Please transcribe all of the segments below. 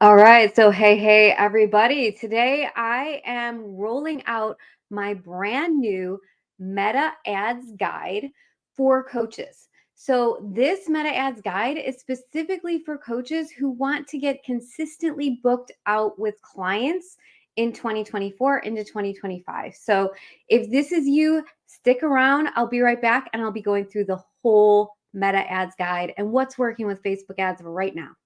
All right. So, hey, everybody. Today I am rolling out my brand new Meta Ads Guide for coaches. So, this Meta Ads Guide is specifically for coaches who want to get consistently booked out with clients in 2024 into 2025. So, if this is you, stick around. I'll be right back and I'll be going through the whole Meta Ads Guide and what's working with Facebook ads right now.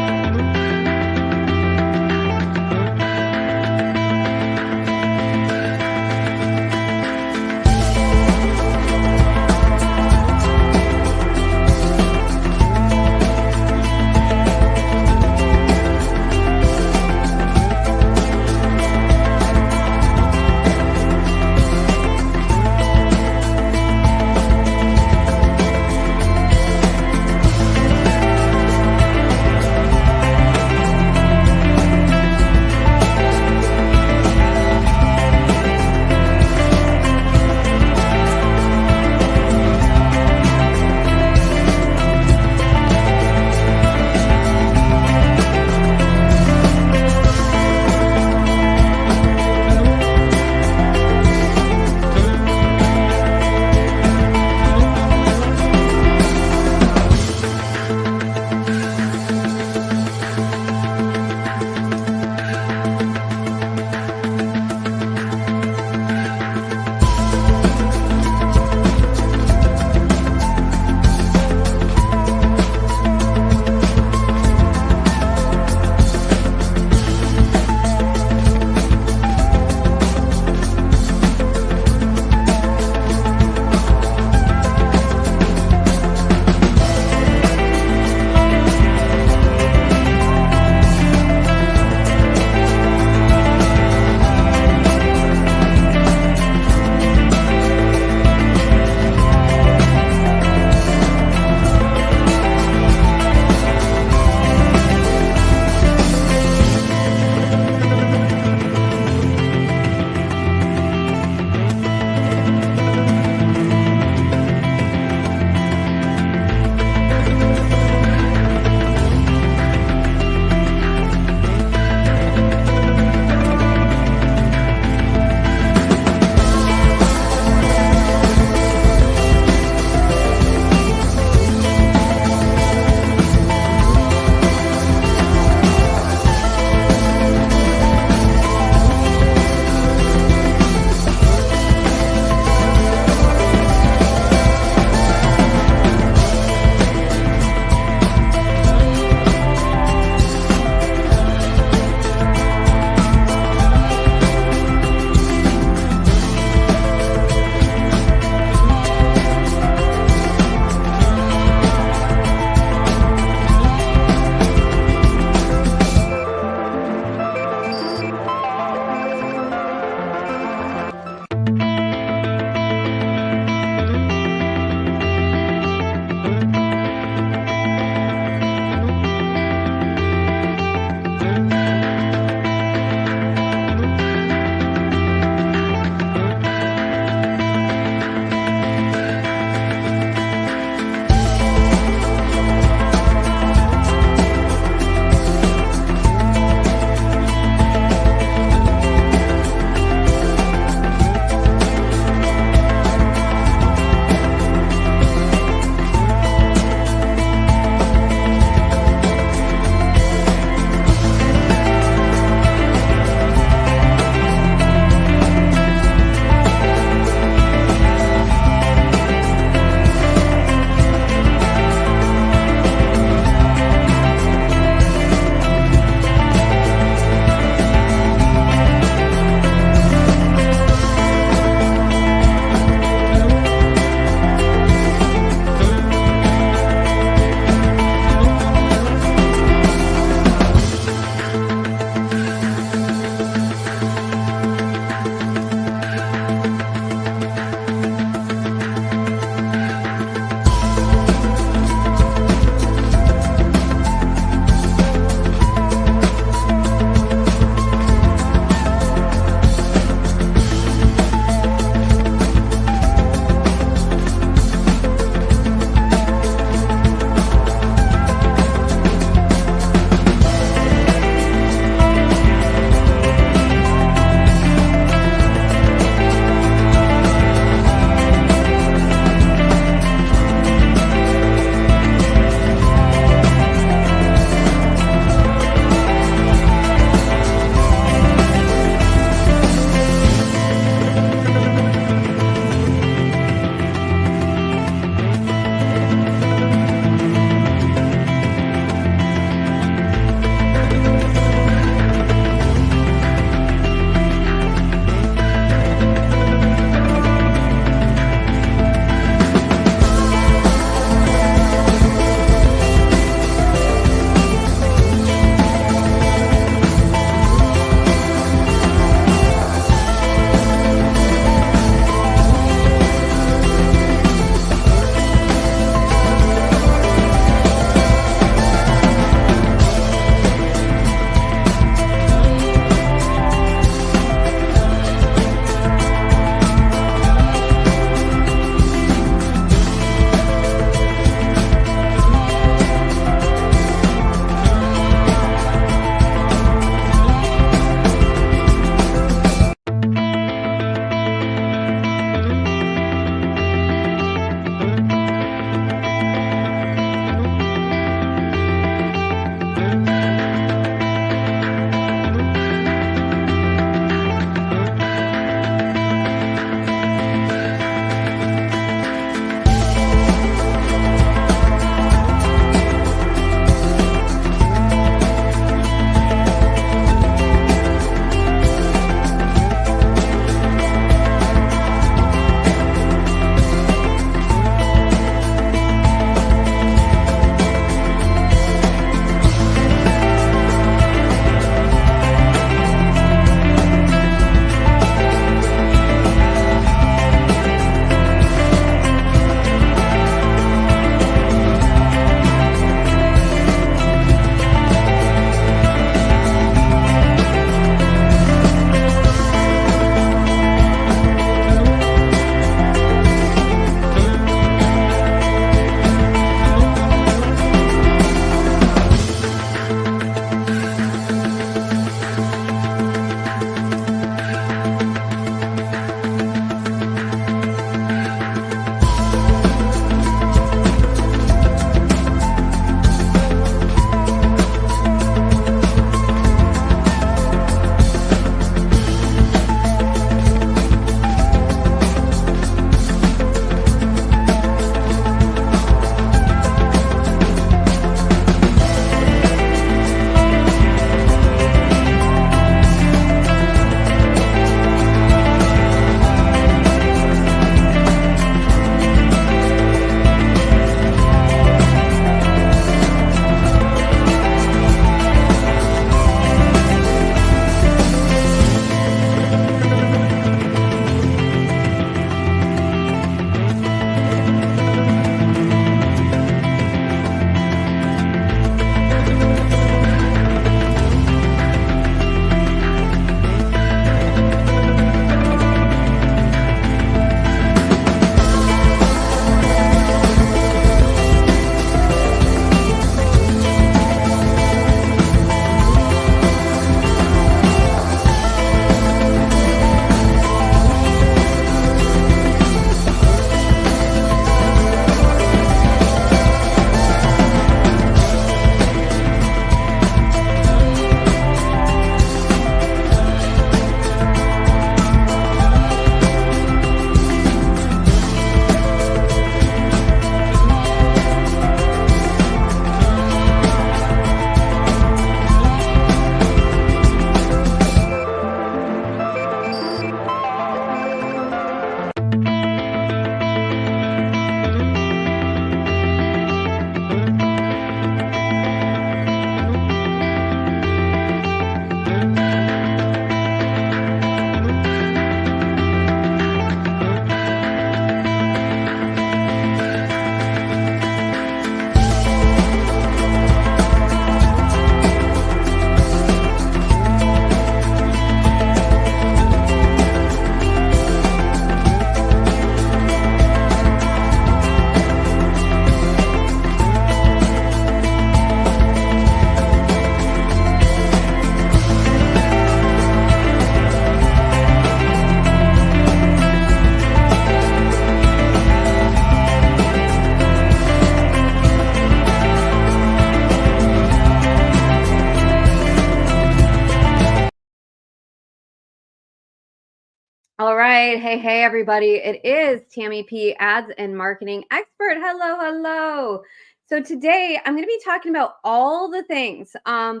All right. Hey, everybody. It is Tammy P, ads and marketing expert. Hello, hello. So today I'm going to be talking about all the things. I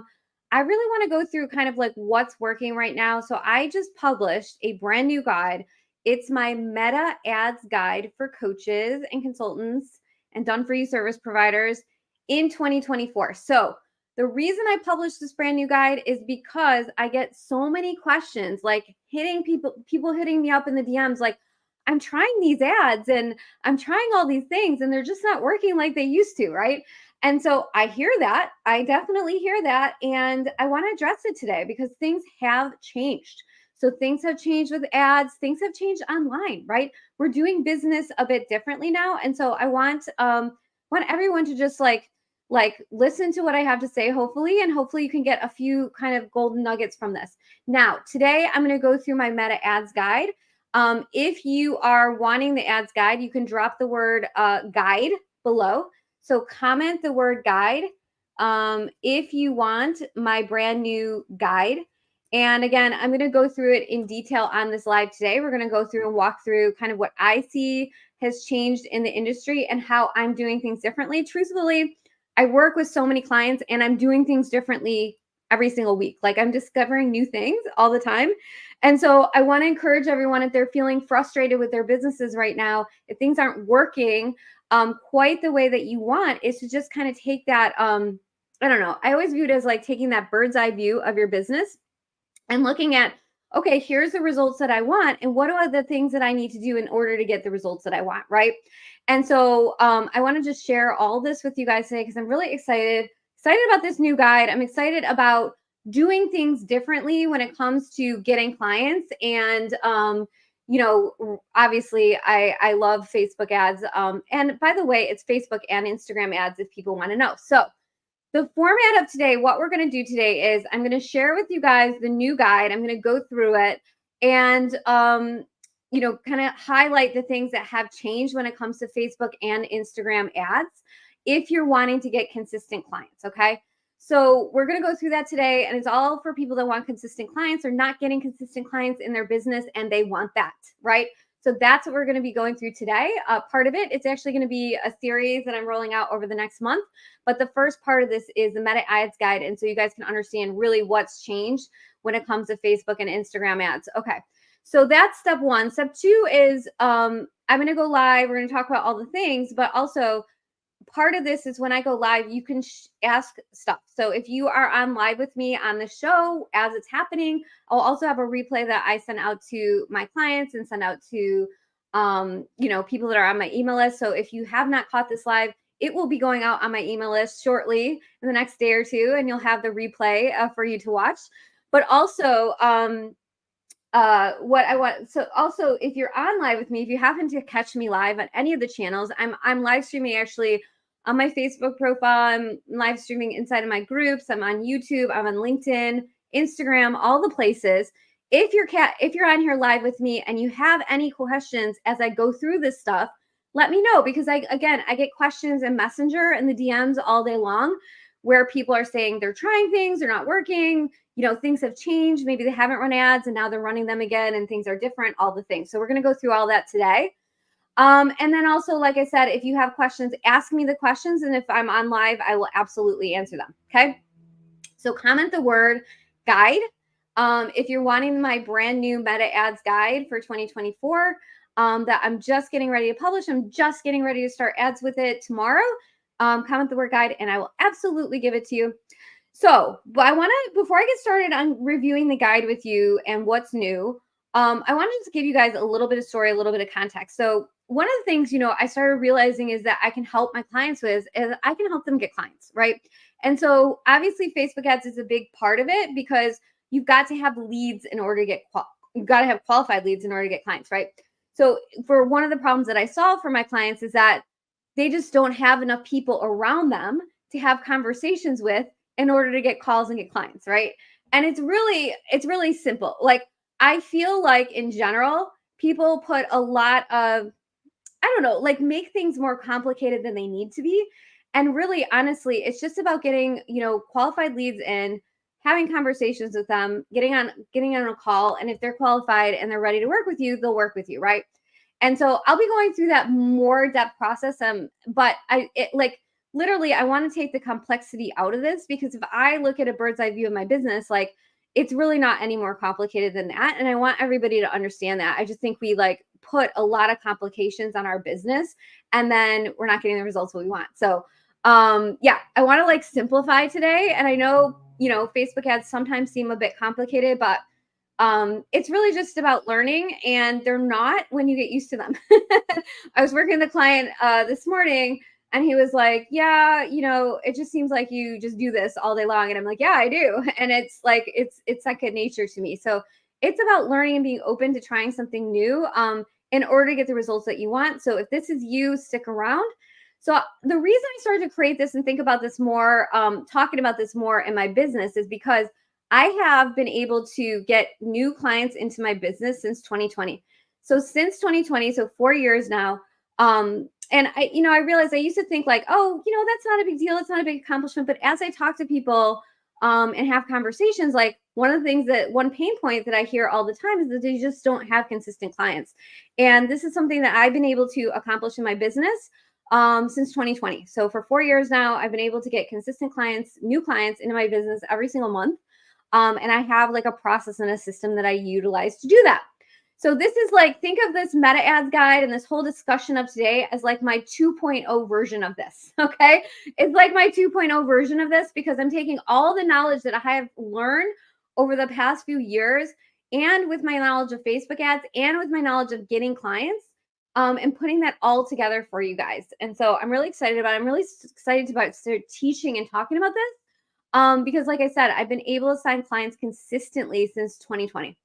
really want to go through kind of like what's working right now. So I just published a brand new guide. It's my Meta Ads Guide for coaches and consultants and done for you service providers in 2024. So the reason I published this brand new guide is because I get so many questions, like hitting people hitting me up in the DMs, like, I'm trying these ads and I'm trying all these things and they're just not working like they used to, right? And so I hear that. I definitely hear that. And I want to address it today because things have changed. So things have changed with ads, things have changed online, right? We're doing business a bit differently now. And so I want everyone to just like listen to what I have to say, hopefully, and hopefully you can get a few kind of golden nuggets from this. Now, today I'm going to go through my Meta Ads Guide. If you are wanting the ads guide, you can drop the word guide below. So comment the word guide if you want my brand new guide. And again, I'm going to go through it in detail on this live today. We're going to go through and walk through kind of what I see has changed in the industry and how I'm doing things differently. Truthfully, I work with so many clients and I'm doing things differently every single week. Like I'm discovering new things all the time. And so I want to encourage everyone, if they're feeling frustrated with their businesses right now, if things aren't working quite the way that you want, is to just kind of take that, I don't know, I always view it as like taking that bird's eye view of your business and looking at, okay, here's the results that I want, and what are the things that I need to do in order to get the results that I want, right? And so I want to just share all this with you guys today because I'm really excited about this new guide. I'm excited about doing things differently when it comes to getting clients. And obviously I love Facebook ads. And by the way, it's Facebook and Instagram ads if people want to know. So the format of today, what we're going to do today is I'm going to share with you guys the new guide. I'm going to go through it and, kind of highlight the things that have changed when it comes to Facebook and Instagram ads if you're wanting to get consistent clients. Okay. So we're going to go through that today. And it's all for people that want consistent clients or not getting consistent clients in their business and they want that, right? So that's what we're going to be going through today. Part of it, it's actually going to be a series that I'm rolling out over the next month. But the first part of this is the Meta Ads Guide. And so you guys can understand really what's changed when it comes to Facebook and Instagram ads. Okay. So that's step one. Step two is I'm going to go live. We're going to talk about all the things, but also part of this is when I go live, you can ask stuff. So if you are on live with me on the show as it's happening, I'll also have a replay that I send out to my clients and send out to, people that are on my email list. So if you have not caught this live, it will be going out on my email list shortly in the next day or two, and you'll have the replay for you to watch. But also, what I want, so also if you're on live with me, if you happen to catch me live on any of the channels, I'm live streaming actually on my Facebook profile. I'm live streaming inside of my groups. I'm on YouTube. I'm on LinkedIn, Instagram, all the places. If you're on here live with me and you have any questions as I go through this stuff, let me know, because I get questions in Messenger and the DMs all day long where people are saying they're trying things, they're not working, things have changed. Maybe they haven't run ads and now they're running them again and things are different, all the things. So we're going to go through all that today. And then also, like I said, if you have questions, ask me the questions. And if I'm on live, I will absolutely answer them. Okay. So comment the word guide. If you're wanting my brand new Meta Ads Guide for 2024, that I'm just getting ready to publish, I'm just getting ready to start ads with it tomorrow. Comment the word guide and I will absolutely give it to you. So, but before I get started on reviewing the guide with you and what's new, I wanted to give you guys a little bit of story, a little bit of context. So one of the things, I started realizing is that I can help my clients with is I can help them get clients, right? And so obviously Facebook ads is a big part of it because you've got to have leads in order to get, you've got to have qualified leads in order to get clients, right? So for one of the problems that I solve for my clients is that they just don't have enough people around them to have conversations with in order to get calls and get clients, right? And it's really simple. Like I feel like in general, people put a lot of, I don't know, like make things more complicated than they need to be. And really, honestly, it's just about getting, qualified leads in, having conversations with them, getting on a call, and if they're qualified and they're ready to work with you, they'll work with you, right? And so I'll be going through that more depth process. But like literally, I want to take the complexity out of this, because if I look at a bird's eye view of my business, like it's really not any more complicated than that. And I want everybody to understand that. I just think we like put a lot of complications on our business, and then we're not getting the results we want. So yeah, I want to like simplify today. And I know, Facebook ads sometimes seem a bit complicated, but it's really just about learning, and they're not when you get used to them. I was working with a client this morning, and he was like, yeah, it just seems like you just do this all day long. And I'm like, yeah, I do. And it's like, it's second nature to me. So it's about learning and being open to trying something new in order to get the results that you want. So if this is you, stick around. So the reason I started to create this and think about this more, talking about this more in my business, is because I have been able to get new clients into my business since 2020. So since 2020, so 4 years now. And I realized I used to think like, oh, that's not a big deal. It's not a big accomplishment. But as I talk to people and have conversations, like one pain point that I hear all the time is that they just don't have consistent clients. And this is something that I've been able to accomplish in my business since 2020. So for 4 years now, I've been able to get consistent clients, new clients into my business every single month. And I have like a process and a system that I utilize to do that. So this is like, think of this meta ads guide and this whole discussion of today as like my 2.0 version of this. Okay. It's like my 2.0 version of this, because I'm taking all the knowledge that I have learned over the past few years, and with my knowledge of Facebook ads, and with my knowledge of getting clients, and putting that all together for you guys. And so I'm really excited about it. I'm really excited about start teaching and talking about this. Because like I said, I've been able to sign clients consistently since 2020.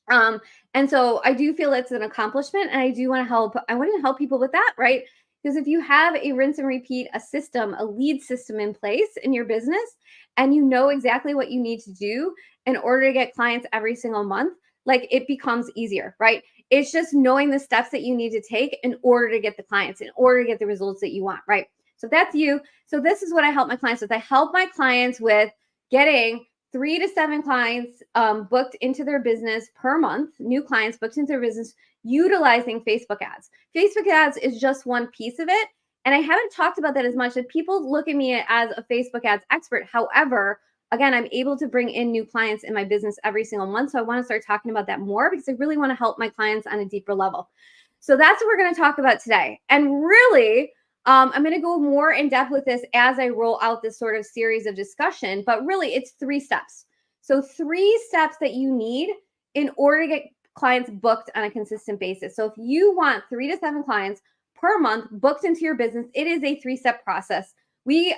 And so I do feel it's an accomplishment, and I do want to help. I want to help people with that, right? Because if you have a rinse and repeat, a system, a lead system in place in your business, and you know exactly what you need to do in order to get clients every single month, like it becomes easier, right? It's just knowing the steps that you need to take in order to get the clients, in order to get the results that you want, right? So that's you. So this is what I help my clients with. I help my clients with getting 3 to 7 clients booked into their business per month, new clients booked into their business utilizing Facebook ads. Facebook ads is just one piece of it. And I haven't talked about that as much, that people look at me as a Facebook ads expert. However, again, I'm able to bring in new clients in my business every single month. So I want to start talking about that more, because I really want to help my clients on a deeper level. So that's what we're going to talk about today. And really, I'm going to go more in depth with this as I roll out this sort of series of discussion, but really it's 3 steps. So 3 steps that you need in order to get clients booked on a consistent basis. So if you want 3 to 7 clients per month booked into your business, it is a 3-step process.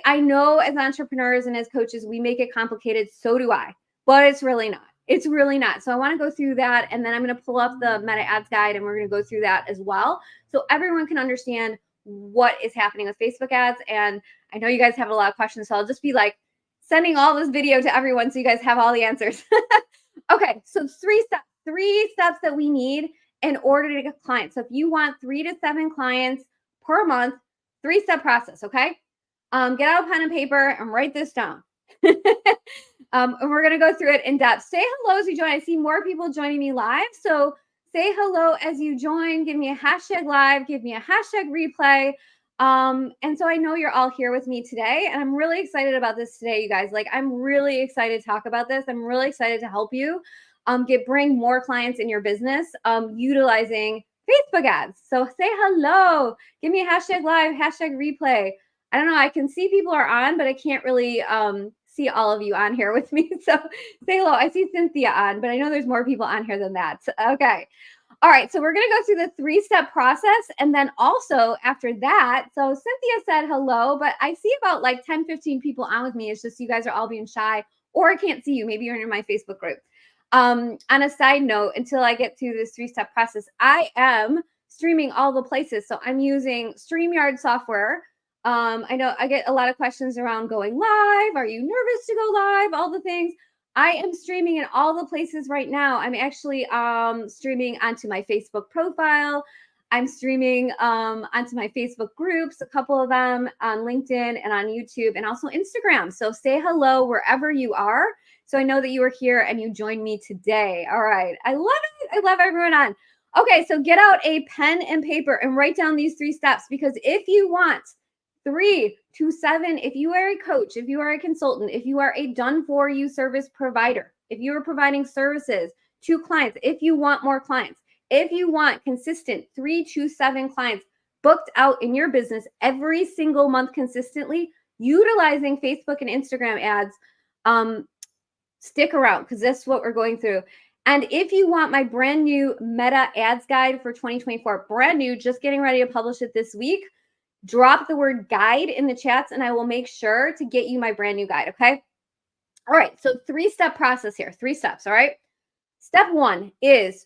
I know as entrepreneurs and as coaches, we make it complicated. So do I, but it's really not. It's really not. So I want to go through that, and then I'm going to pull up the meta ads guide, and we're going to go through that as well, so everyone can understand what is happening with Facebook ads. And I know you guys have a lot of questions, so I'll just be like sending all this video to everyone so you guys have all the answers. Okay, so 3 steps that we need in order to get clients. So if you want 3 to 7 clients per month, 3-step process, okay? Get out a pen and paper and write this down. And we're going to go through it in depth. Say hello as you join. I see more people joining me live. So say hello as you join. Give me a hashtag live. Give me a hashtag replay. And so I know you're all here with me today, and I'm really excited about this today, you guys. Like, I'm really excited to talk about this. I'm really excited to help you bring more clients in your business utilizing Facebook ads. So say hello. Give me a hashtag live, hashtag replay. I don't know. I can see people are on, but I can't really see all of you on here with me. So say hello. I see Cynthia on, but I know there's more people on here than that. Okay. All right. So we're going to go through the 3-step process. And then also after that, so Cynthia said hello, but I see about like 10, 15 people on with me. It's just you guys are all being shy, or I can't see you. Maybe you're in my Facebook group. On a side note, until I get through this 3-step process, I am streaming all the places. So I'm using StreamYard software. I know I get a lot of questions around going live. Are you nervous to go live? All the things. I am streaming in all the places right now. I'm actually streaming onto my Facebook profile. I'm streaming onto my Facebook groups, a couple of them on LinkedIn and on YouTube, and also Instagram. So say hello wherever you are. So I know that you are here and you joined me today. All right. I love it. I love everyone on. Okay. So get out a pen and paper and write down these 3 steps, because if you want 3 to 7, if you are a coach, if you are a consultant, if you are a done for you service provider, if you are providing services to clients, if you want more clients, if you want consistent 3 to 7 clients booked out in your business every single month consistently, utilizing Facebook and Instagram ads, stick around, because that's what we're going through. And if you want my brand new Meta Ads Guide for 2024, brand new, just getting ready to publish it this week, drop the word guide in the chats and I will make sure to get you my brand new guide. Okay. All right. So 3-step process here, 3 steps. All right. Step 1 is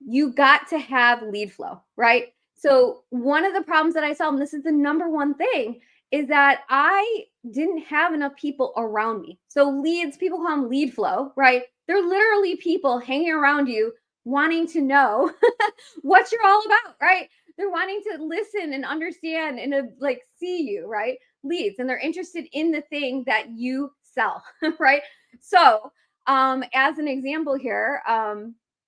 you got to have lead flow, right? So one of the problems that I saw, and this is the number one thing, is that I didn't have enough people around me. So leads, people call them lead flow, right? They're literally people hanging around you wanting to know what you're all about, right? They're wanting to listen and understand and like see you, right? Leads, and they're interested in the thing that you sell, right? So as an example here,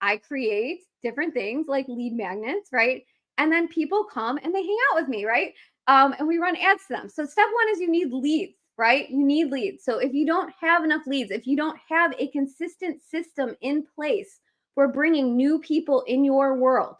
I create different things like lead magnets, right? And then people come and they hang out with me, right? And we run ads to them. So step 1 is you need leads, right? You need leads. So if you don't have enough leads, if you don't have a consistent system in place for bringing new people in your world,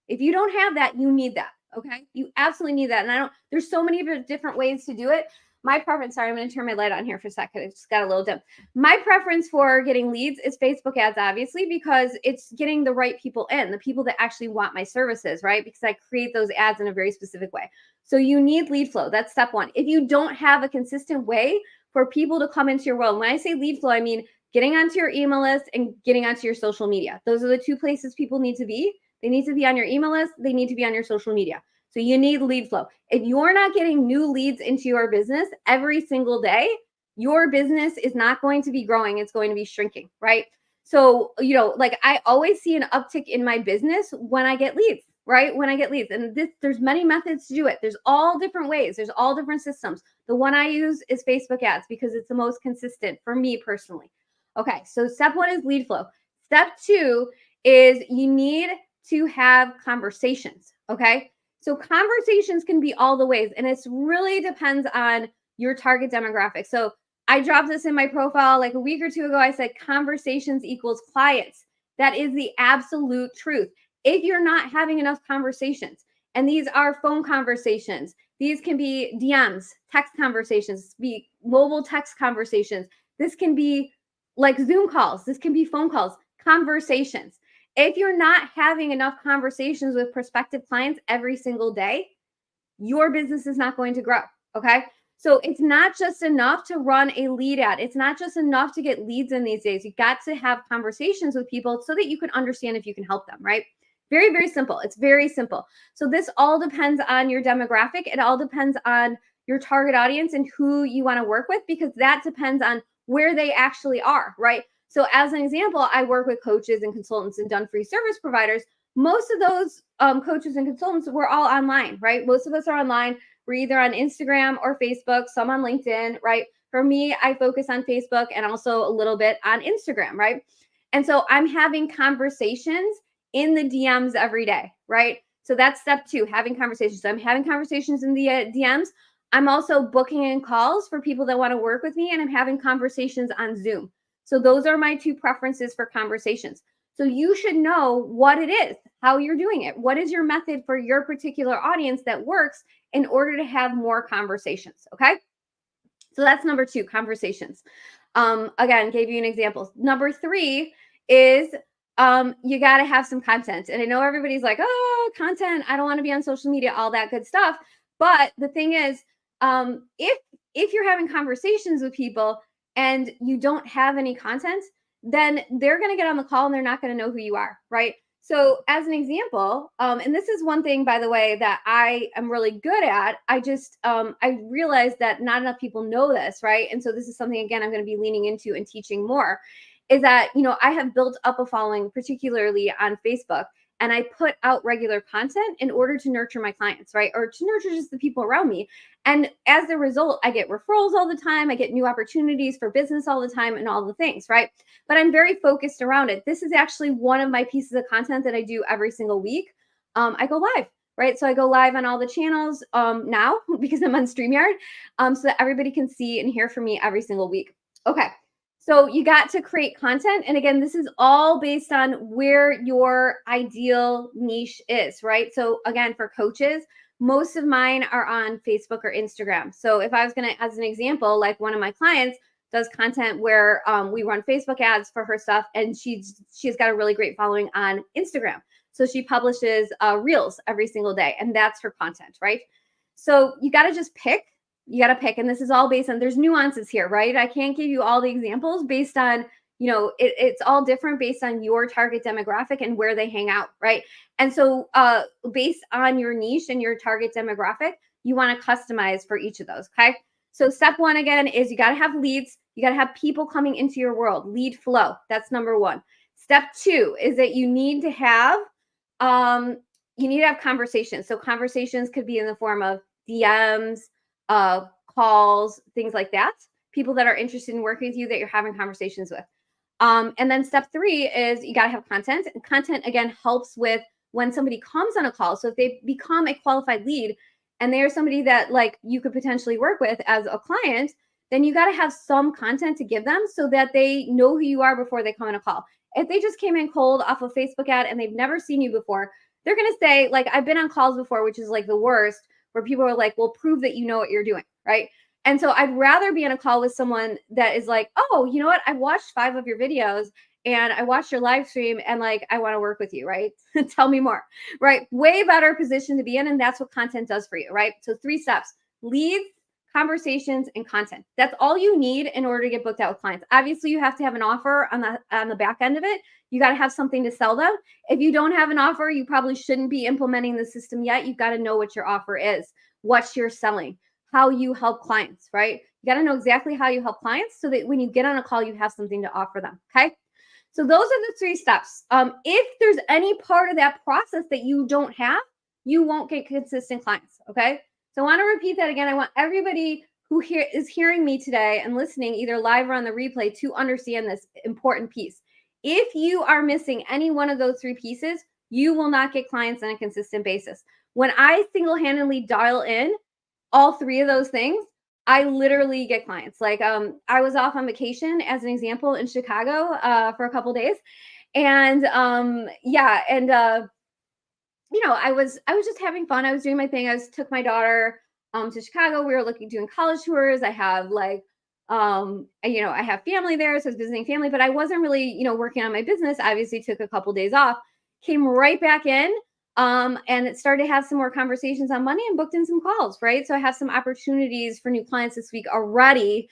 if you don't have that, you need that. Okay. You absolutely need that. And there's so many different ways to do it. My preference, sorry, I'm going to turn my light on here for a second. It just got a little dim. My preference for getting leads is Facebook ads, obviously, because it's getting the right people in, the people that actually want my services, right? Because I create those ads in a very specific way. So you need lead flow. That's step 1. If you don't have a consistent way for people to come into your world, when I say lead flow, I mean getting onto your email list and getting onto your social media. Those are the 2 places people need to be. They need to be on your email list. They need to be on your social media. So you need lead flow. If you're not getting new leads into your business every single day, your business is not going to be growing. It's going to be shrinking, right? So, like I always see an uptick in my business when I get leads, right? When I get leads. And there's many methods to do it. There's all different ways. There's all different systems. The one I use is Facebook ads because it's the most consistent for me personally. Okay. So step 1 is lead flow. Step 2 is you need to have conversations. Okay. So conversations can be all the ways, and it's really depends on your target demographic. So I dropped this in my profile like a week or 2 ago. I said conversations equals clients. That is the absolute truth. If you're not having enough conversations, and these are phone conversations, these can be DMs, text conversations, be mobile text conversations. This can be like Zoom calls. This can be phone calls, conversations. If you're not having enough conversations with prospective clients every single day, your business is not going to grow. Okay. So it's not just enough to run a lead ad. It's not just enough to get leads in these days. You got to have conversations with people so that you can understand if you can help them, right? Very, very simple. It's very simple. So this all depends on your demographic. It all depends on your target audience and who you want to work with, because that depends on where they actually are, right? So as an example, I work with coaches and consultants and done free service providers. Most of those coaches and consultants were all online, right? Most of us are online. We're either on Instagram or Facebook, some on LinkedIn, right? For me, I focus on Facebook and also a little bit on Instagram, right? And so I'm having conversations in the DMs every day, right? So that's step 2, having conversations. So I'm having conversations in the DMs. I'm also booking in calls for people that want to work with me, and I'm having conversations on Zoom. So those are my 2 preferences for conversations. So you should know what it is, how you're doing it. What is your method for your particular audience that works in order to have more conversations? Okay. So that's number 2, conversations. Again, gave you an example. Number 3 is you got to have some content. And I know everybody's like, oh, content, I don't want to be on social media, all that good stuff. But the thing is, if you're having conversations with people and you don't have any content, then they're going to get on the call and they're not going to know who you are, right? So as an example, and this is one thing, by the way, that I am really good at. I realized that not enough people know this, right? And so this is something, again, I'm going to be leaning into and teaching more, is that, I have built up a following, particularly on Facebook. and I put out regular content in order to nurture my clients, right? Or to nurture just the people around me. And as a result, I get referrals all the time. I get new opportunities for business all the time and all the things, right? But I'm very focused around it. This is actually one of my pieces of content that I do every single week. I go live, right? So I go live on all the channels now because I'm on StreamYard, so that everybody can see and hear from me every single week. Okay. So you got to create content. And again, this is all based on where your ideal niche is, right? So again, for coaches, most of mine are on Facebook or Instagram. So if I was going to, as an example, like one of my clients does content where we run Facebook ads for her stuff, and she's got a really great following on Instagram. So she publishes reels every single day, and that's her content, right? So you got to just pick. You got to pick, and this is all based on, there's nuances here, right? I can't give you all the examples based on, it's all different based on your target demographic and where they hang out, right? And so based on your niche and your target demographic, you want to customize for each of those, okay? So step one, again, is you got to have leads. You got to have people coming into your world, lead flow. That's number one. Step two is that you need to have conversations. So conversations could be in the form of DMs, calls, things like that. People that are interested in working with you that you're having conversations with. And then step three is you got to have content. And content, again, helps with when somebody comes on a call. So if they become a qualified lead and they're somebody that like you could potentially work with as a client, then you got to have some content to give them so that they know who you are before they come on a call. If they just came in cold off a Facebook ad and they've never seen you before, they're going to say, like, I've been on calls before, which is like the worst, where people are like, well, prove that you know what you're doing, right? And so I'd rather be on a call with someone that is like, oh, you know what? I watched 5 of your videos and I watched your live stream and like, I want to work with you, right? Tell me more, right? Way better position to be in. And that's what content does for you, right? So 3 steps: leads, conversations, and content. That's all you need in order to get booked out with clients. Obviously, you have to have an offer on the back end of it. You got to have something to sell them. If you don't have an offer, you probably shouldn't be implementing the system yet. You've got to know what your offer is, what you're selling, how you help clients, right? You got to know exactly how you help clients so that when you get on a call, you have something to offer them. Okay. So those are the 3 steps. If there's any part of that process that you don't have, you won't get consistent clients. Okay. So I want to repeat that again. I want everybody who is hearing me today and listening, either live or on the replay, to understand this important piece. If you are missing any one of those 3 pieces, you will not get clients on a consistent basis. When I single-handedly dial in all 3 of those things, I literally get clients. Like I was off on vacation, as an example, in Chicago for a couple days. And I was just having fun. I was doing my thing. Took my daughter to Chicago. We were doing college tours. I have I have family there, so I was visiting family, but I wasn't really, working on my business. Obviously took a couple days off, came right back in, and it started to have some more conversations on Monday and booked in some calls, right? So I have some opportunities for new clients this week already,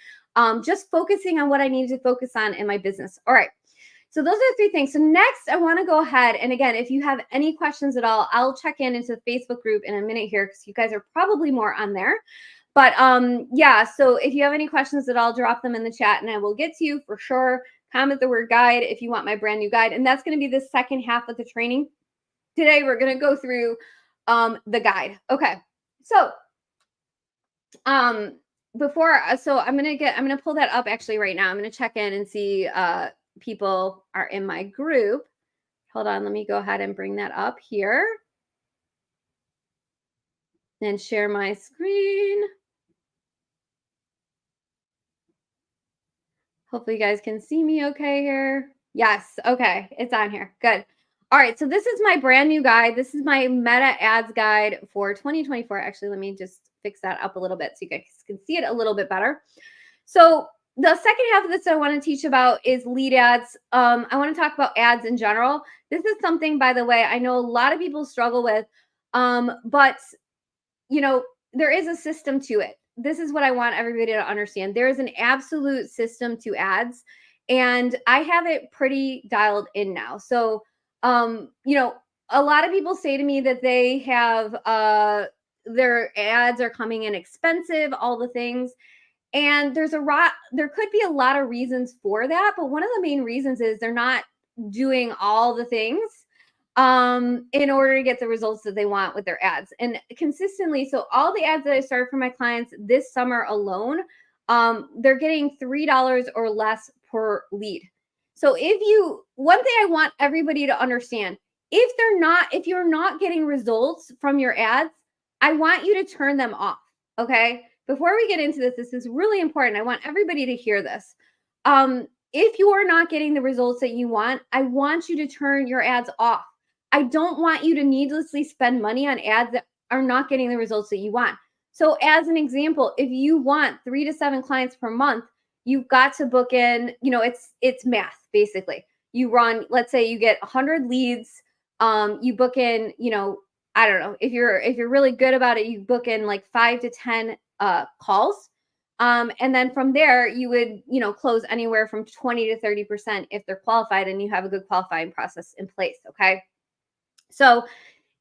just focusing on what I needed to focus on in my business. All right. So those are the 3 things. So next, I want to go ahead. And again, if you have any questions at all, I'll check into the Facebook group in a minute here because you guys are probably more on there. But so if you have any questions at all, drop them in the chat and I will get to you for sure. Comment the word guide if you want my brand new guide. And that's going to be the second half of the training. Today, we're going to go through the guide. Okay. So I'm going to pull that up actually right now. I'm going to check in and see people are in my group. Hold on, let me go ahead and bring that up here and share my screen. Hopefully you guys can see me okay here. Yes, okay, it's on here. Good. All right, so this is my brand new guide. This is my Meta Ads guide for 2024. Actually, let me just fix that up a little bit so you guys can see it a little bit better. So the second half of this I want to teach about is lead ads. I want to talk about ads in general. This is something, by the way, I know a lot of people struggle with, but there is a system to it. This is what I want everybody to understand. There is an absolute system to ads, and I have it pretty dialed in now. So, a lot of people say to me that they have their ads are coming in expensive, all the things. And there could be a lot of reasons for that, but one of the main reasons is they're not doing all the things in order to get the results that they want with their ads and consistently. So all the ads that I started for my clients this summer alone, they're getting $3 or less per lead. So one thing I want everybody to understand, if you're not getting results from your ads, I want you to turn them off. Okay. Before we get into this, this is really important. I want everybody to hear this. If you are not getting the results that you want, I want you to turn your ads off. I don't want you to needlessly spend money on ads that are not getting the results that you want. So as an example, if you want 3 to 7 clients per month, you've got to book in, it's math basically. You run, let's say you get 100 leads, you book in, I don't know, if you're really good about it, you book in like 5 to 10 calls. And then from there, you would, close anywhere from 20 to 30% if they're qualified and you have a good qualifying process in place. Okay. So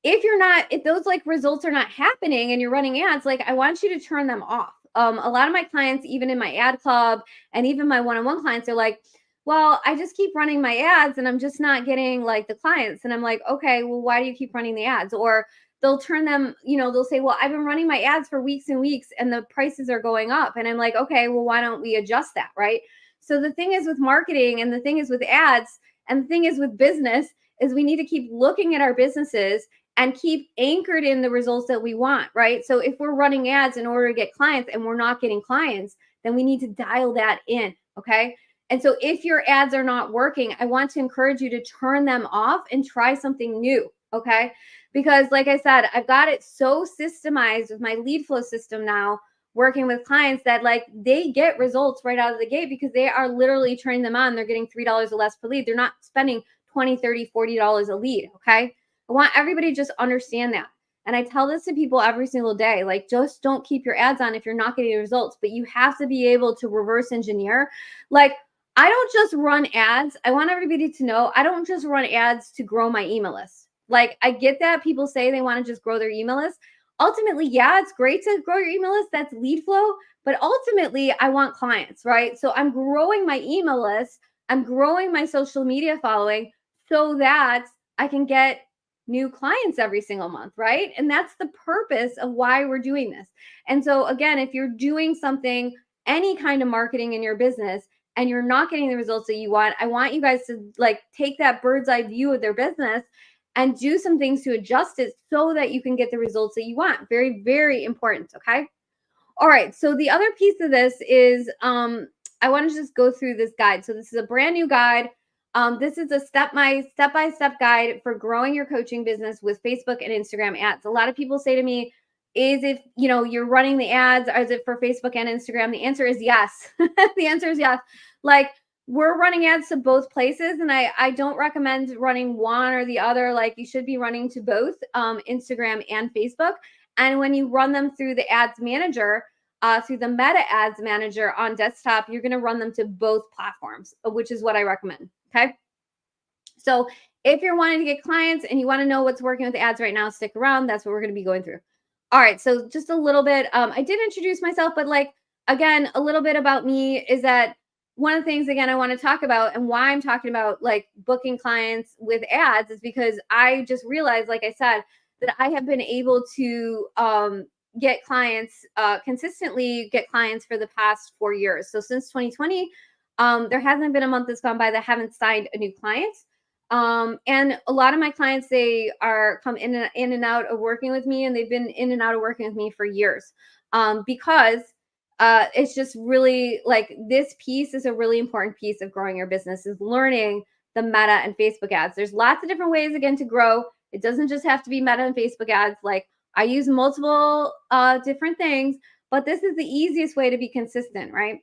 if those like results are not happening and you're running ads, like I want you to turn them off. A lot of my clients, even in my ad club and even my one-on-one clients, are like, well, I just keep running my ads and I'm just not getting like the clients. And I'm like, okay, well, why do you keep running the ads? Or they'll turn them, they'll say, well, I've been running my ads for weeks and weeks and the prices are going up. And I'm like, okay, well, why don't we adjust that? Right. So the thing is with marketing and the thing is with ads and the thing is with business is we need to keep looking at our businesses and keep anchored in the results that we want, right? So if we're running ads in order to get clients and we're not getting clients, then we need to dial that in, okay? And so if your ads are not working, I want to encourage you to turn them off and try something new, okay? Because like I said, I've got it so systemized with my lead flow system now, working with clients that like they get results right out of the gate because they are literally turning them on. They're getting $3 or less per lead. They're not spending $20, $30, $40 a lead, okay? I want everybody to just understand that. And I tell this to people every single day, like just don't keep your ads on if you're not getting results, but you have to be able to reverse engineer. Like I don't just run ads. I want everybody to know I don't just run ads to grow my email list. Like I get that people say they want to just grow their email list. Ultimately, yeah, it's great to grow your email list. That's lead flow. But ultimately, I want clients, right? So I'm growing my email list. I'm growing my social media following so that I can get new clients every single month, right? And that's the purpose of why we're doing this. And so again, if you're doing something, any kind of marketing in your business and you're not getting the results that you want, I want you guys to like take that bird's eye view of their business and do some things to adjust it so that you can get the results that you want. Very, very important, okay? All right, so the other piece of this is I want to just go through this guide. So this is a brand new guide. This is a step-by-step guide for growing your coaching business with Facebook and Instagram ads. A lot of people say to me, is it, you're running the ads, or is it for Facebook and Instagram? The answer is yes. The answer is yes. Like we're running ads to both places, and I don't recommend running one or the other. Like you should be running to both Instagram and Facebook. And when you run them through the ads manager, through the Meta Ads Manager on desktop, you're going to run them to both platforms, which is what I recommend. Okay. So if you're wanting to get clients and you want to know what's working with ads right now, stick around. That's what we're going to be going through. All right. So just a little bit. I did introduce myself, but like, again, a little bit about me is that one of the things, again, I want to talk about and why I'm talking about like booking clients with ads is because I just realized, like I said, that I have been able to get clients, consistently get clients for the past 4 years. So since 2020, there hasn't been a month that's gone by that haven't signed a new client. And a lot of my clients, they are come in and out of working with me, and they've been in and out of working with me for years, because it's just really like this piece is a really important piece of growing your business is learning the Meta and Facebook ads. There's lots of different ways again to grow. It doesn't just have to be Meta and Facebook ads. Like I use multiple different things, but this is the easiest way to be consistent, right?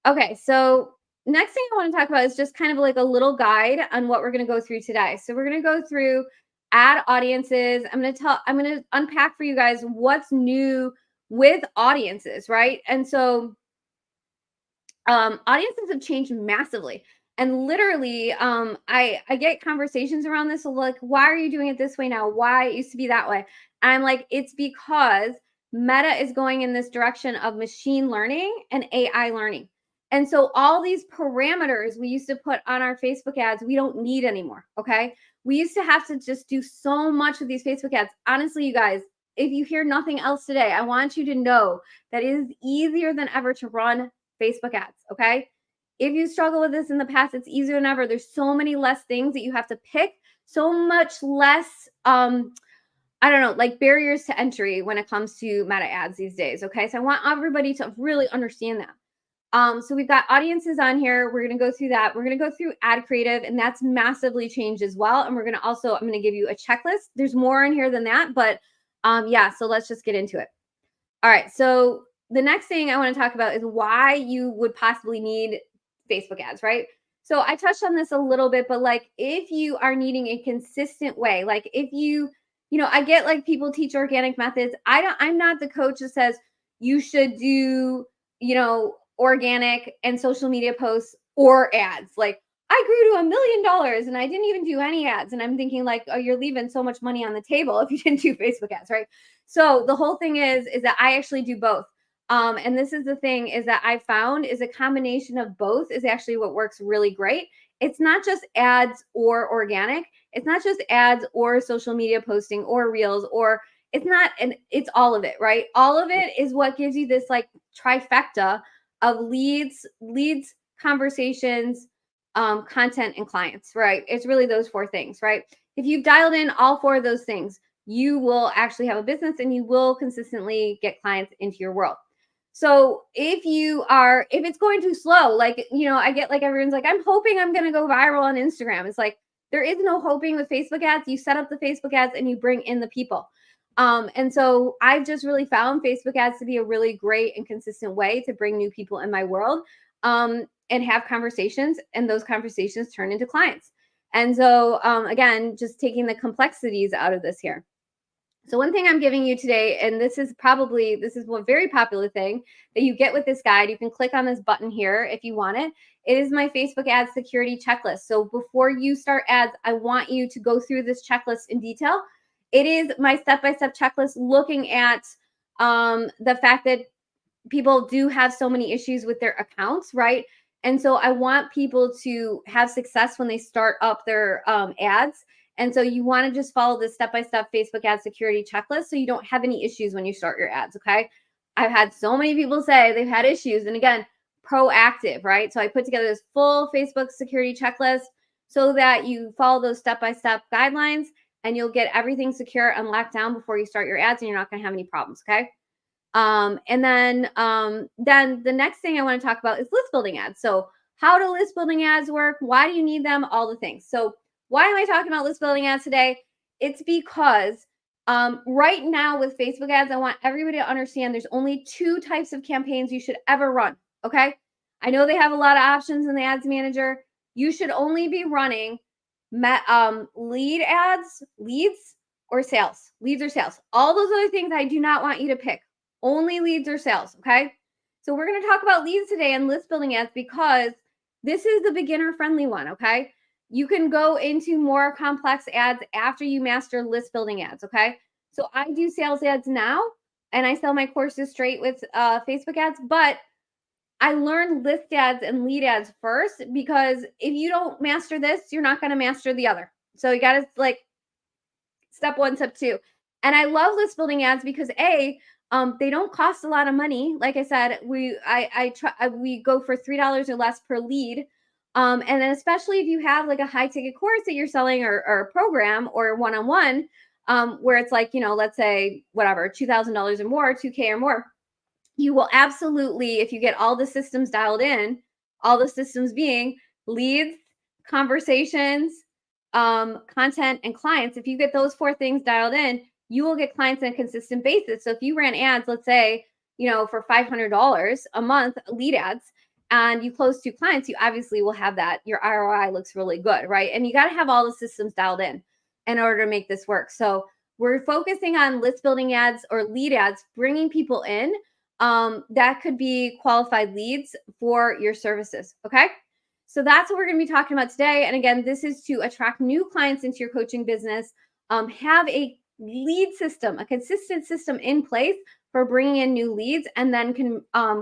Okay, so next thing I want to talk about is just kind of like a little guide on what we're going to go through today. So we're going to go through ad audiences. I'm going to unpack for you guys what's new with audiences, right? And so audiences have changed massively. And literally, I get conversations around this. So like, why are you doing it this way now? Why it used to be that way? And I'm like, it's because Meta is going in this direction of machine learning and AI learning. And so all these parameters we used to put on our Facebook ads, we don't need anymore. Okay. We used to have to just do so much with these Facebook ads. Honestly, you guys, if you hear nothing else today, I want you to know that it is easier than ever to run Facebook ads. Okay. If you struggle with this in the past, it's easier than ever. There's so many less things that you have to pick, so much less, I don't know, like barriers to entry when it comes to meta ads these days. Okay. So I want everybody to really understand that. So we've got audiences on here. We're going to go through that. We're going to go through ad creative, and that's massively changed as well. And we're going to also, I'm going to give you a checklist. There's more in here than that, but yeah, so let's just get into it. All right. So the next thing I want to talk about is why you would possibly need Facebook ads, right? So I touched on this a little bit, but like if you are needing a consistent way, like if you know, I get like people teach organic methods. I'm not the coach that says you should do, you know, organic and social media posts or ads. Like I grew to $1 million and I didn't even do any ads. And I'm thinking like, oh, you're leaving so much money on the table if you didn't do Facebook ads, right? So the whole thing is that I actually do both. And this is the thing is that I found is a combination of both is actually what works really great. It's not just ads or organic. It's not just ads or social media posting or reels or it's not, and it's all of it, right? All of it is what gives you this like trifecta of leads, conversations, content, and clients, right? It's really those four things, right? If you've dialed in all four of those things, you will actually have a business and you will consistently get clients into your world. So if it's going too slow, like, you know, I get like everyone's like, I'm hoping I'm going to go viral on Instagram. It's like, there is no hoping with Facebook ads. You set up the Facebook ads and you bring in the people. And so I've just really found Facebook ads to be a really great and consistent way to bring new people in my world and have conversations. And those conversations turn into clients. And so, again, just taking the complexities out of this here. So one thing I'm giving you today, and this is one very popular thing that you get with this guide. You can click on this button here if you want it. It is my Facebook ads security checklist. So before you start ads, I want you to go through this checklist in detail. It is my step-by-step checklist looking at the fact that people do have so many issues with their accounts, right? And so I want people to have success when they start up their ads. And so you want to just follow this step-by-step Facebook ad security checklist so you don't have any issues when you start your ads, okay? I've had so many people say they've had issues. And again, proactive, right? So I put together this full Facebook security checklist so that you follow those step-by-step guidelines and you'll get everything secure and locked down before you start your ads and you're not going to have any problems, okay? And then the next thing I want to talk about is list building ads. So how do list building ads work? Why do you need them? All the things. So why am I talking about list building ads today? It's because right now with Facebook ads, I want everybody to understand there's only two types of campaigns you should ever run. Okay. I know they have a lot of options in the ads manager. You should only be running lead ads, leads or sales, leads or sales. All those other things I do not want you to pick. Only leads or sales. Okay. So we're going to talk about leads today and list building ads because this is the beginner friendly one. Okay. You can go into more complex ads after you master list building ads, okay? So I do sales ads now, and I sell my courses straight with Facebook ads, but I learned list ads and lead ads first because if you don't master this, you're not going to master the other. So you got to like step one, step two. And I love list building ads because they don't cost a lot of money. Like I said, we go for $3 or less per lead. And then especially if you have like a high ticket course that you're selling or a program or one-on-one, where it's like, you know, let's say whatever, $2,000 or more, 2K or more, you will absolutely, if you get all the systems dialed in, all the systems being leads, conversations, content, and clients, if you get those four things dialed in, you will get clients on a consistent basis. So if you ran ads, let's say, you know, for $500 a month, lead ads, and you close 2 clients, you obviously will have that. Your ROI looks really good, right? And you got to have all the systems dialed in order to make this work. So we're focusing on list building ads or lead ads, bringing people in that could be qualified leads for your services, okay? So that's what we're going to be talking about today. And again, this is to attract new clients into your coaching business, have a lead system, a consistent system in place for bringing in new leads and then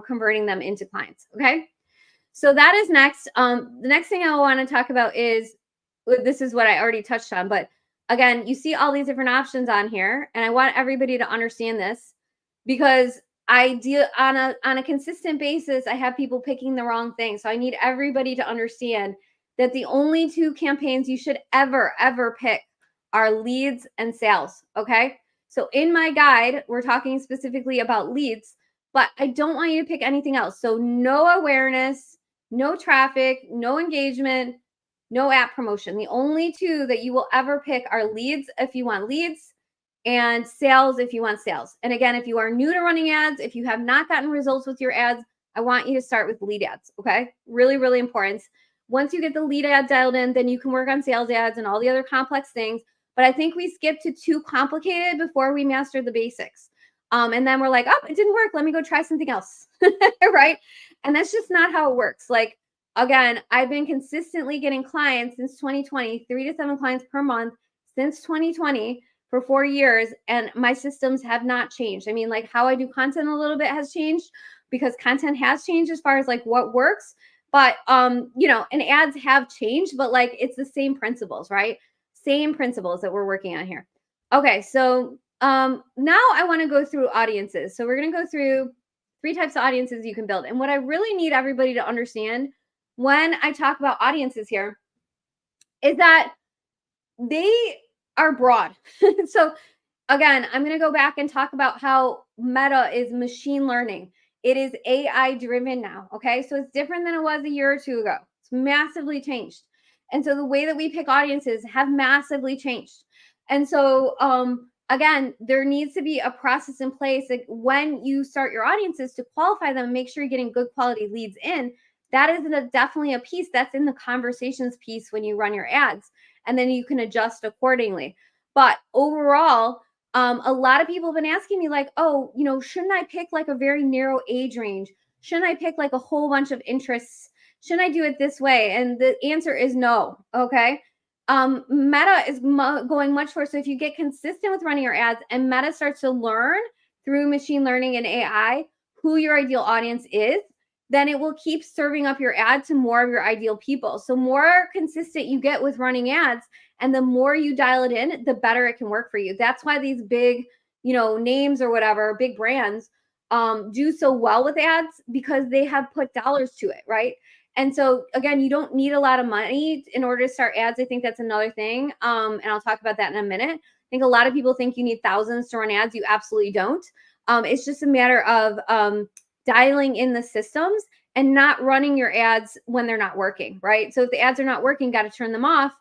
converting them into clients, okay? So that is next. The next thing I want to talk about is, this is what I already touched on, but again, you see all these different options on here, and I want everybody to understand this because I deal on a consistent basis. I have people picking the wrong thing, so I need everybody to understand that the only two campaigns you should ever pick are leads and sales. Okay, so in my guide, we're talking specifically about leads, but I don't want you to pick anything else. So no awareness, no traffic, no engagement, no app promotion. The only two that you will ever pick are leads if you want leads, and sales if you want sales. And again, if you are new to running ads, if you have not gotten results with your ads, I want you to start with lead ads. Okay, really important. Once you get the lead ad dialed in, then you can work on sales ads and all the other complex things. But I think we skipped to too complicated before we mastered the basics. And then we're like, oh, it didn't work. Let me go try something else. Right? And that's just not how it works. Like, again, I've been consistently getting clients since 2020, 3 to 7 clients per month since 2020 for 4 years, and my systems have not changed. I mean, like how I do content a little bit has changed because content has changed as far as like what works. But you know, and ads have changed, but like it's the same principles, right? Same principles that we're working on here. Okay, so now I want to go through audiences. So we're going to go through 3 types of audiences you can build. And what I really need everybody to understand when I talk about audiences here is that they are broad. So again, I'm going to go back and talk about how Meta is machine learning. It is AI driven now. Okay. So it's different than it was a year or two ago. It's massively changed. And so the way that we pick audiences have massively changed. And so, again, there needs to be a process in place. Like when you start your audiences to qualify them, make sure you're getting good quality leads in. That is definitely a piece that's in the conversations piece when you run your ads. And then you can adjust accordingly. But overall, a lot of people have been asking me like, oh, you know, shouldn't I pick like a very narrow age range? Shouldn't I pick like a whole bunch of interests? Shouldn't I do it this way? And the answer is no. Okay. Meta is going much further. So if you get consistent with running your ads and Meta starts to learn through machine learning and AI who your ideal audience is, then it will keep serving up your ad to more of your ideal people. So more consistent you get with running ads, and the more you dial it in, the better it can work for you. That's why these big, you know, names or whatever, big brands do so well with ads because they have put dollars to it, right? And so again, you don't need a lot of money in order to start ads. I think that's another thing. And I'll talk about that in a minute. I think a lot of people think you need thousands to run ads. You absolutely don't. It's just a matter of dialing in the systems and not running your ads when they're not working, right? So if the ads are not working, got to turn them off.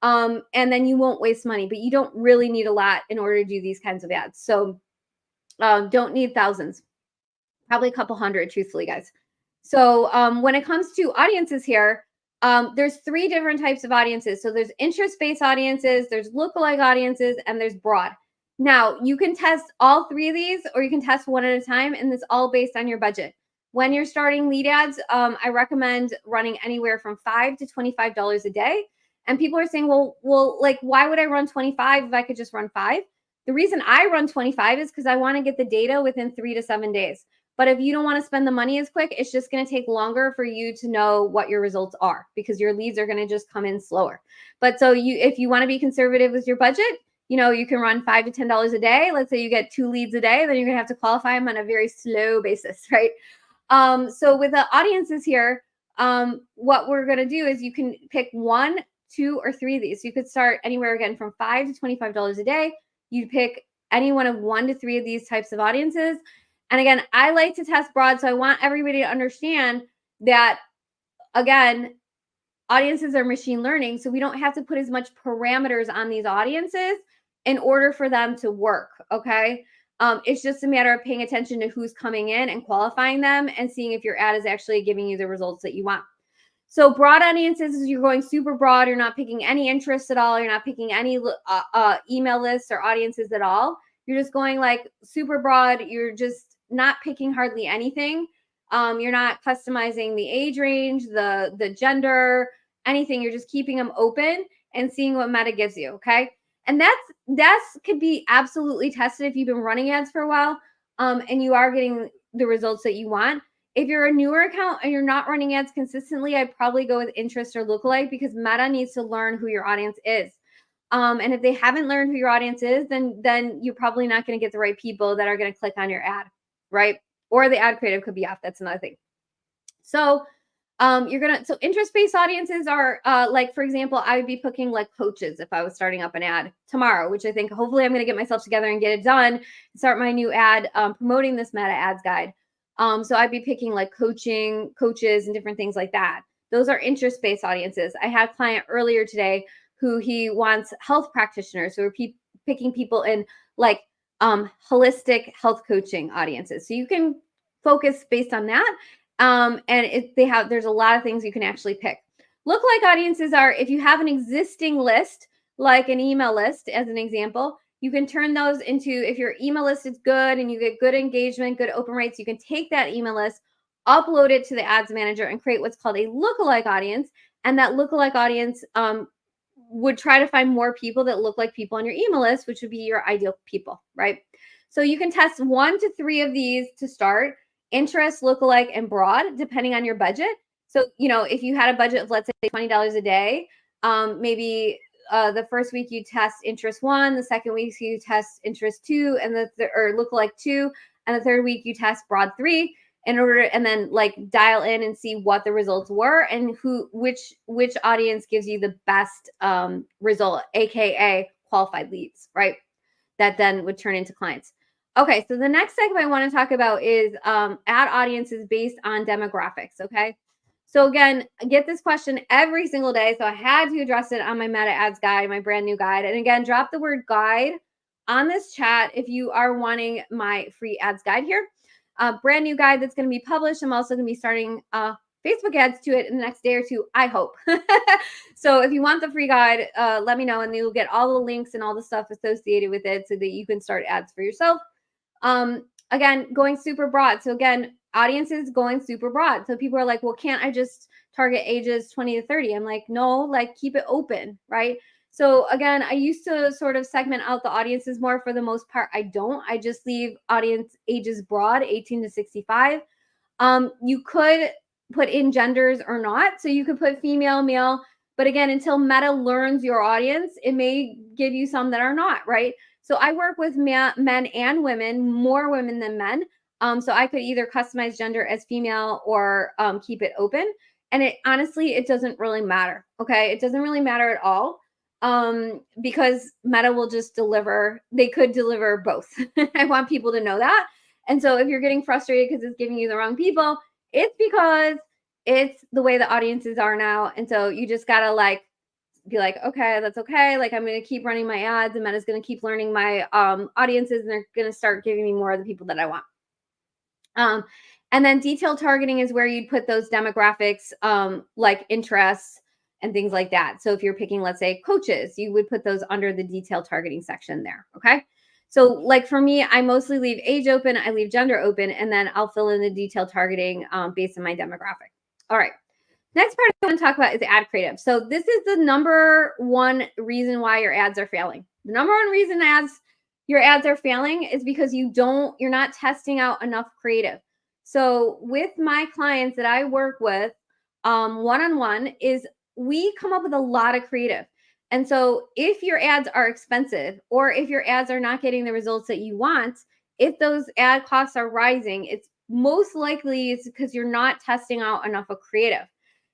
And then you won't waste money, but you don't really need a lot in order to do these kinds of ads. So don't need thousands, probably a couple hundred, truthfully, guys. So when it comes to audiences here, there's 3 different types of audiences. So there's interest-based audiences, there's lookalike audiences, and there's broad. Now, you can test all 3 of these, or you can test one at a time, and it's all based on your budget. When you're starting lead ads, I recommend running anywhere from $5 to $25 a day. And people are saying, well, like, why would I run 25 if I could just run 5? The reason I run 25 is because I want to get the data within 3 to 7 days. But if you don't want to spend the money as quick, it's just going to take longer for you to know what your results are because your leads are going to just come in slower. But so if you want to be conservative with your budget, you know, you can run $5 to $10 a day. Let's say you get 2 leads a day, then you're going to have to qualify them on a very slow basis, right? So with the audiences here, what we're going to do is you can pick 1, 2, or 3 of these. You could start anywhere again from $5 to $25 a day. You pick any one of 1 to 3 of these types of audiences. And again, I like to test broad. So I want everybody to understand that, again, audiences are machine learning. So we don't have to put as much parameters on these audiences in order for them to work. Okay. It's just a matter of paying attention to who's coming in and qualifying them and seeing if your ad is actually giving you the results that you want. So broad audiences is you're going super broad. You're not picking any interests at all. You're not picking any email lists or audiences at all. You're just going like super broad. You're just not picking hardly anything. You're not customizing the age range, the gender, anything. You're just keeping them open and seeing what Meta gives you. Okay. And that's could be absolutely tested if you've been running ads for a while and you are getting the results that you want. If you're a newer account and you're not running ads consistently, I'd probably go with interest or lookalike because Meta needs to learn who your audience is. And if they haven't learned who your audience is, then you're probably not going to get the right people that are going to click on your ad, right? Or the ad creative could be off. That's another thing. So so interest-based audiences are like, for example, I would be picking like coaches if I was starting up an ad tomorrow, which I think hopefully I'm going to get myself together and get it done, start my new ad promoting this Meta Ads Guide. So I'd be picking like coaches and different things like that. Those are interest-based audiences. I had a client earlier today who he wants health practitioners who are picking people in like holistic health coaching audiences. So you can focus based on that. There's a lot of things you can actually pick. Lookalike audiences are if you have an existing list, like an email list, as an example, you can turn those into, if your email list is good and you get good engagement, good open rates, you can take that email list, upload it to the ads manager and create what's called a lookalike audience. And that lookalike audience would try to find more people that look like people on your email list, which would be your ideal people, right? So you can test 1 to 3 of these to start: interest, lookalike, and broad, depending on your budget. So, if you had a budget of, let's say, $20 a day, maybe the first week you test interest 1, the second week you test interest 2, and or lookalike 2, and the third week you test broad 3, and then like dial in and see what the results were and which audience gives you the best result, aka qualified leads, right? That then would turn into clients. Okay, so the next segment I want to talk about is ad audiences based on demographics, okay? So again, I get this question every single day, so I had to address it on my Meta Ads Guide, my brand new guide. And again, drop the word guide on this chat if you are wanting my free ads guide here. Brand new guide that's going to be published. I'm also going to be starting Facebook ads to it in the next day or two, I hope. So if you want the free guide, let me know, and you'll get all the links and all the stuff associated with it so that you can start ads for yourself. Again, going super broad. So again, audiences going super broad. So people are like, well, can't I just target ages 20 to 30? I'm like, no, like keep it open, right? So again, I used to sort of segment out the audiences more. For the most part, I don't. I just leave audience ages broad, 18 to 65. You could put in genders or not. So you could put female, male, but again, until Meta learns your audience, it may give you some that are not, right? So I work with men and women, more women than men. So I could either customize gender as female or keep it open. And honestly, it doesn't really matter. Okay. It doesn't really matter at all. Because Meta will just deliver. They could deliver both. I want people to know that. And so if you're getting frustrated because it's giving you the wrong people, it's because it's the way the audiences are now. And so you just got to be like, okay, that's okay. Like, I'm going to keep running my ads, and Meta's going to keep learning my audiences, and they're going to start giving me more of the people that I want. And then detailed targeting is where you'd put those demographics, like interests and things like that. So if you're picking, let's say, coaches, you would put those under the detailed targeting section there. Okay. So like for me, I mostly leave age open, I leave gender open, and then I'll fill in the detailed targeting based on my demographic. All right. Next part I want to talk about is ad creative. So this is the number one reason why your ads are failing. The number one reason your ads are failing is because you're not testing out enough creative. So with my clients that I work with one-on-one is we come up with a lot of creative. And so if your ads are expensive, or if your ads are not getting the results that you want, if those ad costs are rising, it's most likely it's because you're not testing out enough of creative.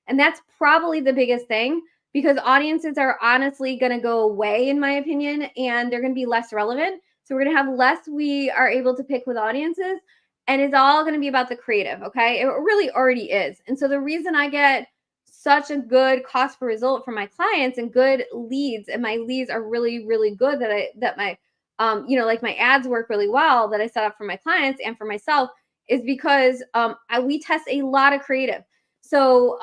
And that's probably the biggest thing, because audiences are honestly going to go away, in my opinion, and they're going to be less relevant. So we're going to have less we are able to pick with audiences, and it's all going to be about the creative. Okay. It really already is. And so the reason I get such a good cost per result for my clients and good leads, and my leads are really, really good, that my like my ads work really well that I set up for my clients and for myself, is because we test a lot of creative. So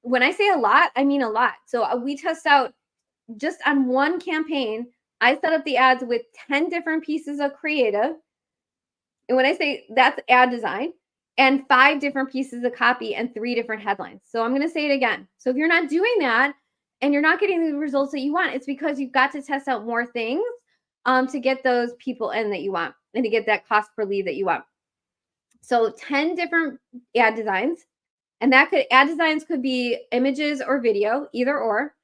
when I say a lot, I mean a lot. So we test out, just on one campaign, I set up the ads with 10 different pieces of creative. And when I say that's ad design, and 5 different pieces of copy and 3 different headlines. So I'm going to say it again. So if you're not doing that and you're not getting the results that you want, it's because you've got to test out more things to get those people in that you want and to get that cost per lead that you want. So 10 different ad designs. And that could ad designs could be images or video, either or.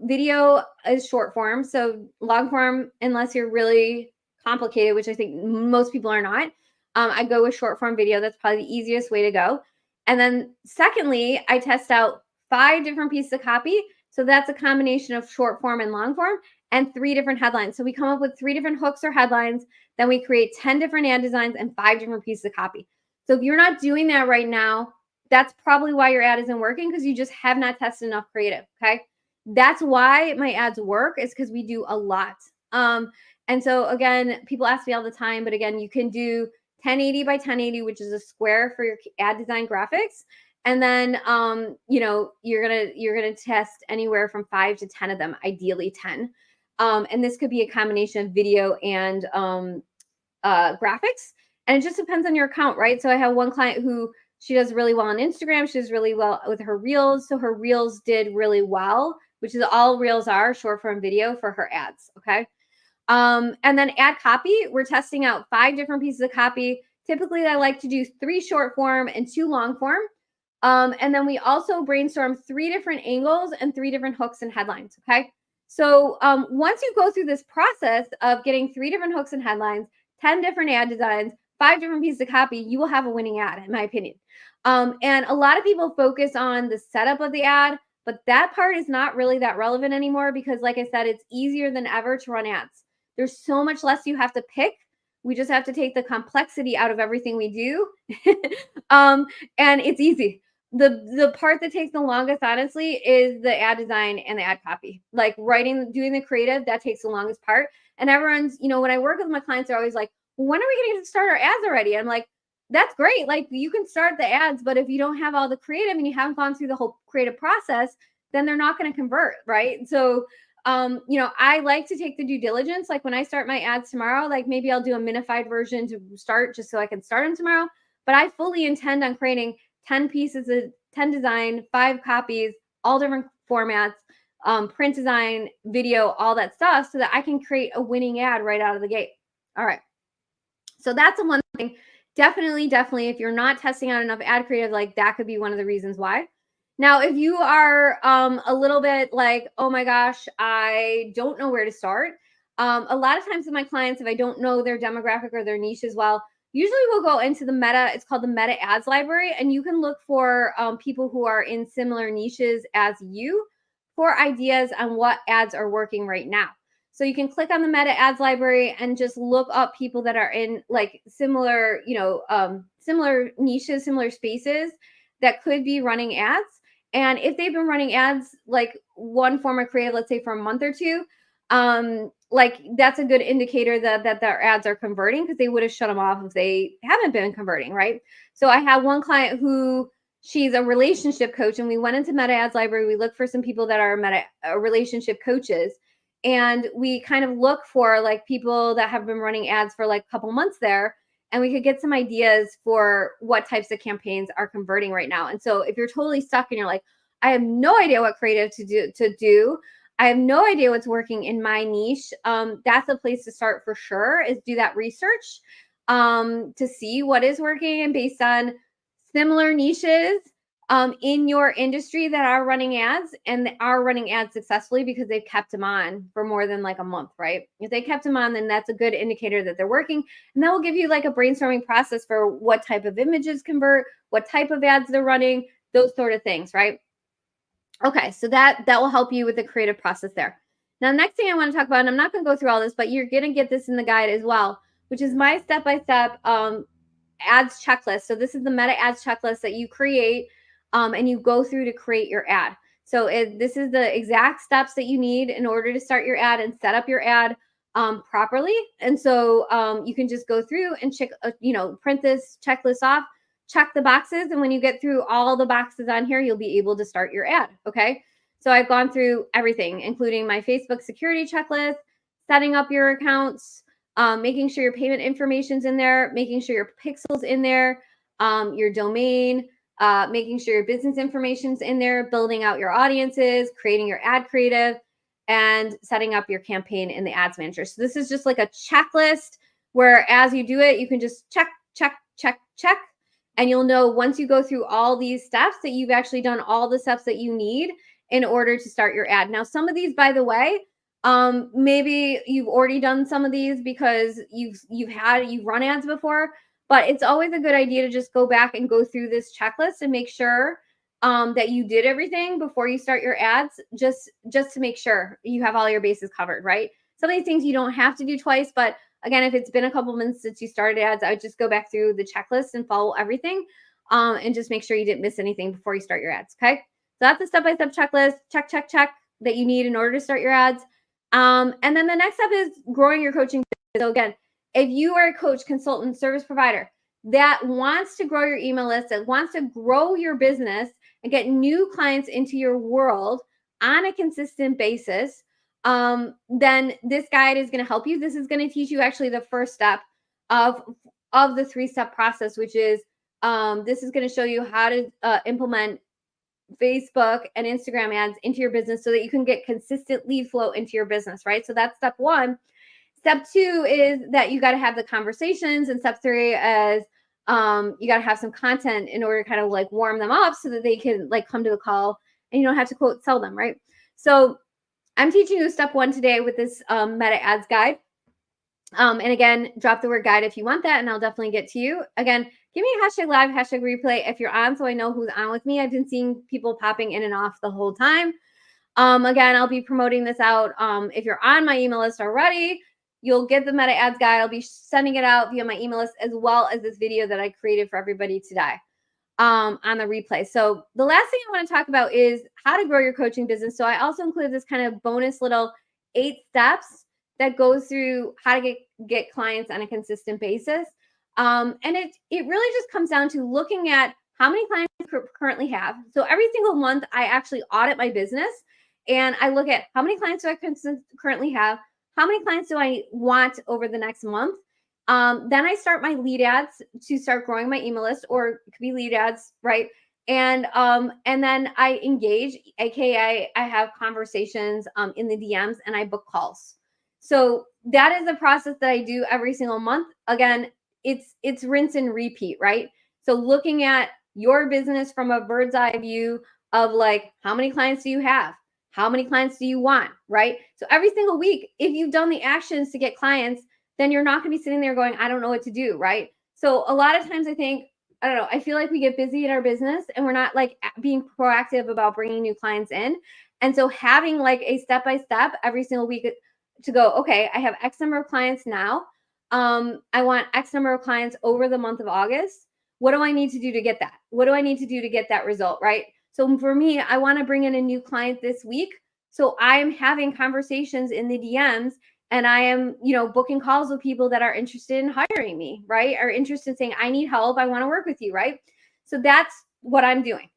Video is short form, so long form, unless you're really complicated, which I think most people are not. I go with short form video. That's probably the easiest way to go. And then secondly, I test out 5 different pieces of copy. So that's a combination of short form and long form and 3 different headlines. So we come up with 3 different hooks or headlines. Then we create 10 different ad designs and 5 different pieces of copy. So if you're not doing that right now, that's probably why your ad isn't working, because you just have not tested enough creative. Okay. That's why my ads work, is because we do a lot. And so again, people ask me all the time, but again, you can do 1080 by 1080, which is a square for your ad design graphics. And then you're gonna test anywhere from 5 to 10 of them, ideally 10. And this could be a combination of video and graphics. And it just depends on your account, right? So I have one client who, she does really well on Instagram. She does really well with her reels. So her reels did really well, which is all reels are, short form video for her ads. Okay. And then ad copy, we're testing out 5 different pieces of copy. Typically, I like to do 3 short form and 2 long form. And then we also brainstorm 3 different angles and 3 different hooks and headlines. Okay. So once you go through this process of getting 3 different hooks and headlines, 10 different ad designs, 5 different pieces of copy, you will have a winning ad, in my opinion. And a lot of people focus on the setup of the ad, but that part is not really that relevant anymore, because like I said, it's easier than ever to run ads. There's so much less you have to pick. We just have to take the complexity out of everything we do. And it's easy. The part that takes the longest, honestly, is the ad design and the ad copy. Like doing the creative, that takes the longest part. And everyone's, when I work with my clients, they're always like, when are we going to start our ads already? I'm like, that's great. Like, you can start the ads, but if you don't have all the creative and you haven't gone through the whole creative process, then they're not going to convert, right? So, I like to take the due diligence. Like when I start my ads tomorrow, like maybe I'll do a minified version to start just so I can start them tomorrow. But I fully intend on creating 10 pieces of 10 design, 5 copies, all different formats, print design, video, all that stuff, so that I can create a winning ad right out of the gate. All right. So that's the one thing. Definitely, if you're not testing out enough ad creative, like that could be one of the reasons why. Now, if you are a little bit like, oh my gosh, I don't know where to start. A lot of times with my clients, if I don't know their demographic or their niche as well, usually we'll go into the Meta, it's called the Meta Ads Library, and you can look for people who are in similar niches as you for ideas on what ads are working right now. So you can click on the Meta Ads Library and just look up people that are in like similar, similar niches, similar spaces that could be running ads. And if they've been running ads, like one form of creative, let's say for a month or two, like that's a good indicator that their ads are converting, because they would have shut them off if they haven't been converting, right? So I have one client who, she's a relationship coach, and we went into Meta Ads Library. We looked for some people that are relationship coaches, and we kind of look for like people that have been running ads for like a couple months there, and we could get some ideas for what types of campaigns are converting right now. And so if you're totally stuck and you're like, I have no idea what creative to do, I have no idea what's working in my niche, that's a place to start for sure, is do that research to see what is working, and based on similar niches in your industry that are running ads and are running ads successfully because they've kept them on for more than like a month, right? If they kept them on, then that's a good indicator that they're working. And that will give you like a brainstorming process for what type of images convert, what type of ads they're running, those sort of things, right? Okay, so that will help you with the creative process there. Now, the next thing I want to talk about, and I'm not going to go through all this, but you're going to get this in the guide as well, which is my step-by-step ads checklist. So this is the Meta Ads checklist that you create and you go through to create your ad. So this is the exact steps that you need in order to start your ad and set up your ad properly. And so you can just go through and check, print this checklist off, check the boxes. And when you get through all the boxes on here, you'll be able to start your ad. Okay. So I've gone through everything, including my Facebook security checklist, setting up your accounts, making sure your payment information's in there, making sure your pixels in there, your domain, making sure your business information's in there, building out your audiences, creating your ad creative, and setting up your campaign in the ads manager. So this is just like a checklist where as you do it, you can just check, check, check, check. And you'll know once you go through all these steps that you've actually done all the steps that you need in order to start your ad. Now, some of these, by the way, maybe you've already done some of these because you've run ads before, but it's always a good idea to just go back and go through this checklist and make sure that you did everything before you start your ads, just to make sure you have all your bases covered, right? Some of these things you don't have to do twice, but again, if it's been a couple months since you started ads, I would just go back through the checklist and follow everything, and just make sure you didn't miss anything before you start your ads, okay? So that's a step-by-step checklist, check, check, check, that you need in order to start your ads. And then the next step is growing your coaching business. So again, if you are a coach, consultant, service provider that wants to grow your email list, that wants to grow your business and get new clients into your world on a consistent basis, then this guide is going to help you. This is going to teach you actually the first step of the 3-step process, which is this is going to show you how to implement Facebook and Instagram ads into your business so that you can get consistent lead flow into your business, right? So that's step 1. Step 2 is that you got to have the conversations, and step 3 is you got to have some content in order to kind of like warm them up so that they can like come to the call and you don't have to quote sell them, right? So I'm teaching you step 1 today with this Meta Ads guide. And again, drop the word guide if you want that, and I'll definitely get to you. Again, give me a hashtag live, hashtag replay if you're on, so I know who's on with me. I've been seeing people popping in and off the whole time. Again, I'll be promoting this out. If you're on my email list already, you'll get the Meta Ads guide. I'll be sending it out via my email list, as well as this video that I created for everybody today on the replay. So the last thing I want to talk about is how to grow your coaching business. So I also include this kind of bonus little 8 steps that goes through how to get clients on a consistent basis. And it really just comes down to looking at how many clients you currently have. So every single month, I actually audit my business and I look at how many clients do I currently have, how many clients do I want over the next month. Then I start my lead ads to start growing my email list, or it could be lead ads, right? And then I engage, aka I have conversations in the DMs, and I book calls. So that is the process that I do every single month. Again, it's rinse and repeat, right? So looking at your business from a bird's eye view of like, how many clients do you have? How many clients do you want, right? So every single week, if you've done the actions to get clients, then you're not going to be sitting there going, I don't know what to do, right? So a lot of times I think, I don't know, I feel like we get busy in our business and we're not like being proactive about bringing new clients in. And so having like a step-by-step every single week to go, okay, I have X number of clients now. I want X number of clients over the month of August. What do I need to do to get that? What do I need to do to get that result, right? So for me, I want to bring in a new client this week. So I'm having conversations in the DMs, and I am, booking calls with people that are interested in hiring me, right? Are interested in saying, I need help. I want to work with you, right? So that's what I'm doing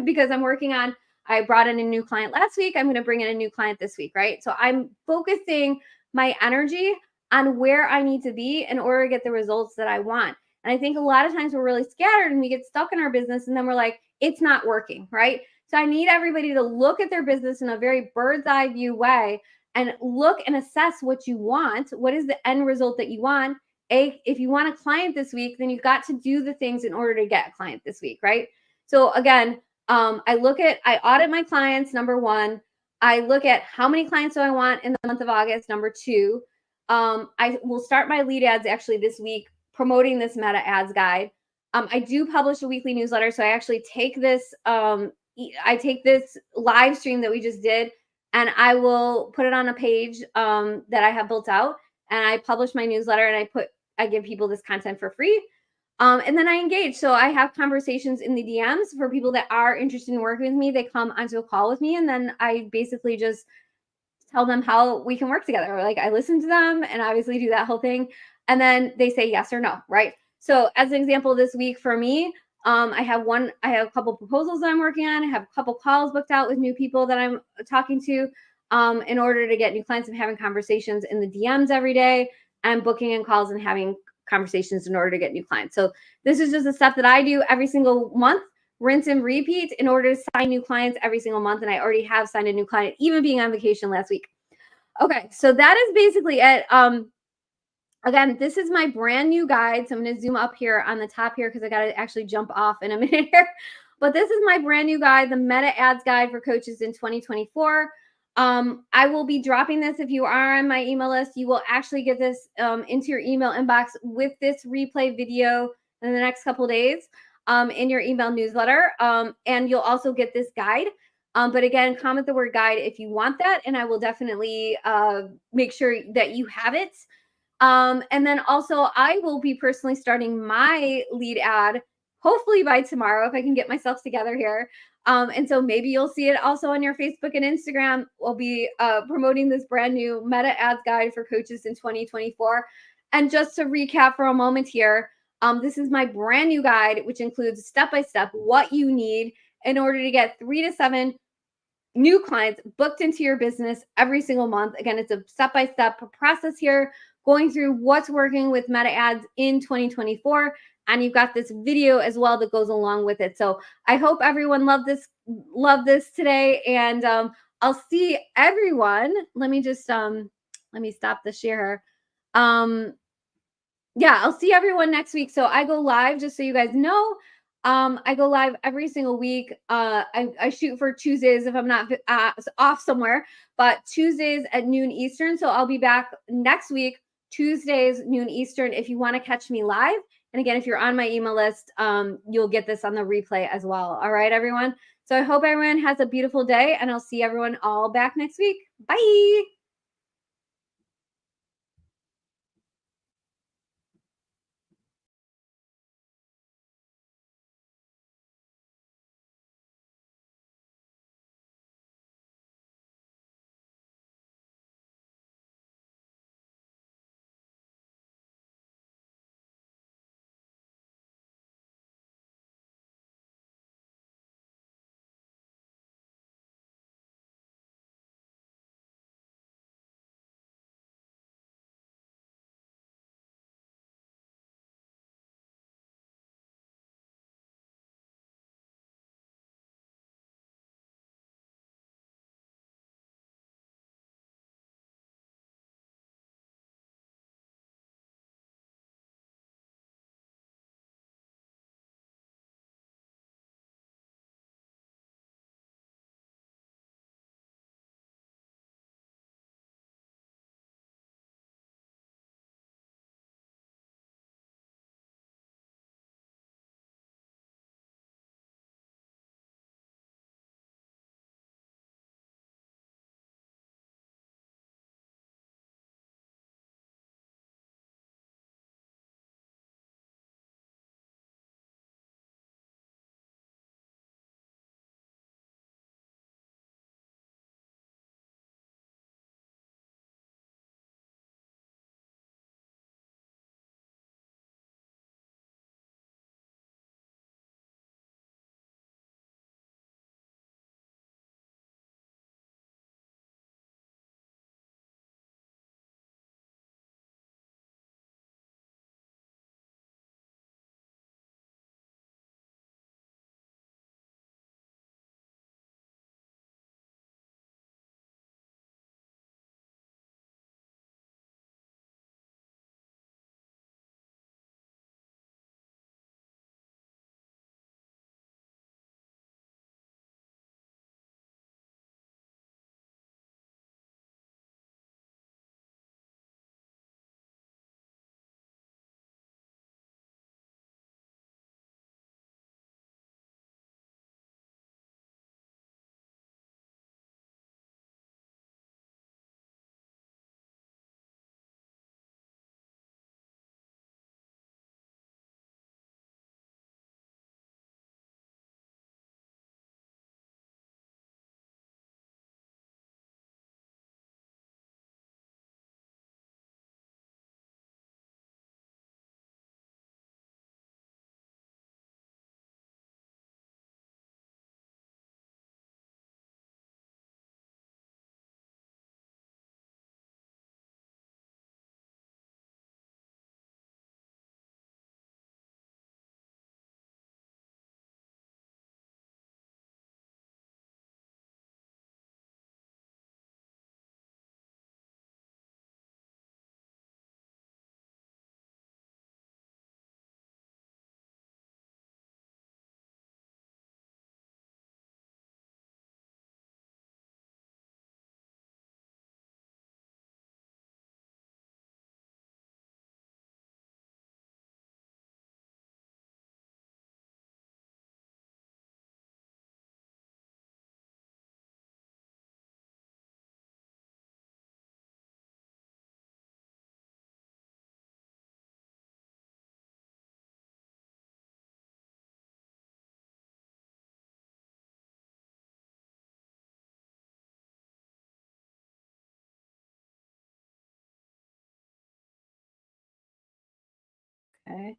because I brought in a new client last week. I'm going to bring in a new client this week, right? So I'm focusing my energy on where I need to be in order to get the results that I want. And I think a lot of times we're really scattered and we get stuck in our business, and then we're like, it's not working, right? So I need everybody to look at their business in a very bird's eye view way and look and assess what you want. What is the end result that you want? If you want a client this week, then you've got to do the things in order to get a client this week, right? So again, I audit my clients, number 1. I look at how many clients do I want in the month of August, number 2. I will start my lead ads actually this week promoting this Meta Ads guide. I do publish a weekly newsletter. So I actually take this, live stream that we just did, and I will put it on a page that I have built out, and I publish my newsletter, and I give people this content for free. And then I engage. So I have conversations in the DMs for people that are interested in working with me. They come onto a call with me, and then I basically just tell them how we can work together. Like I listen to them and obviously do that whole thing. And then they say yes or no, right? So as an example, this week for me, I have a couple proposals that I'm working on. I have a couple calls booked out with new people that I'm talking to in order to get new clients. I'm having conversations in the DMs every day. I'm booking in calls and having conversations in order to get new clients. So this is just the stuff that I do every single month, rinse and repeat in order to sign new clients every single month. And I already have signed a new client, even being on vacation last week. Okay, so that is basically it. Again, this is my brand new guide. So I'm going to zoom up here on the top here because I got to actually jump off in a minute here. But this is my brand new guide, the Meta Ads Guide for Coaches in 2024. I will be dropping this. If you are on my email list, you will actually get this into your email inbox with this replay video in the next couple days in your email newsletter. And you'll also get this guide. But again, comment the word guide if you want that, and I will definitely make sure that you have it. And then also, I will be personally starting my lead ad hopefully by tomorrow if I can get myself together here. And so maybe you'll see it also on your Facebook and Instagram. We'll be promoting this brand new Meta Ads Guide for coaches in 2024. And just to recap for a moment here, this is my brand new guide, which includes step by step what you need in order to get 3 to 7 new clients booked into your business every single month. Again, it's a step-by-step process here, going through what's working with Meta Ads in 2024. And you've got this video as well that goes along with it. So I hope everyone loved this today. And I'll see everyone. Let me just let me stop the share. Yeah, I'll see everyone next week. So I go live, just so you guys know. I go live every single week. I shoot for Tuesdays if I'm not off somewhere, but Tuesdays at noon Eastern. So I'll be back next week, Tuesdays, noon Eastern, if you want to catch me live. And again, if you're on my email list, you'll get this on the replay as well. All right, everyone. So I hope everyone has a beautiful day, and I'll see everyone all back next week. Bye. Okay.